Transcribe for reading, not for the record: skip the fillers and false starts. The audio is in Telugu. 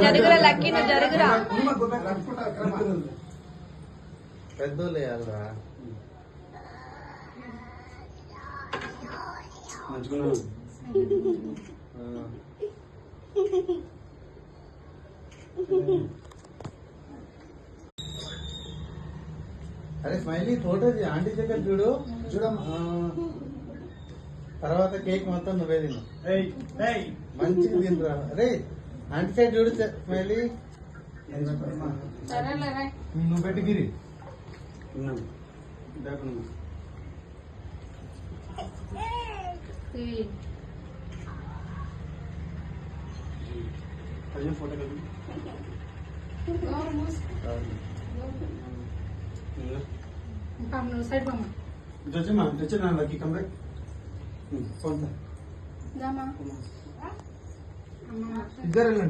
జరుగురా లక్కీ, నువ్వు జరుగురా. పెద్దోళ్ళు వేయాలరా. అరే స్మైలీ ఫోటో ఆంటీ దగ్గర చూడు. చూడమ్మా. తర్వాత కేక్ మొత్తం నువ్వే తిను. మంచిగా తినరా. అరే ఆంటీ సైడ్ చూడు స్మైలీ. నువ్వు పెట్టి గిరి. Photo lucky come back. ఇద్దరు వెళ్ళండి.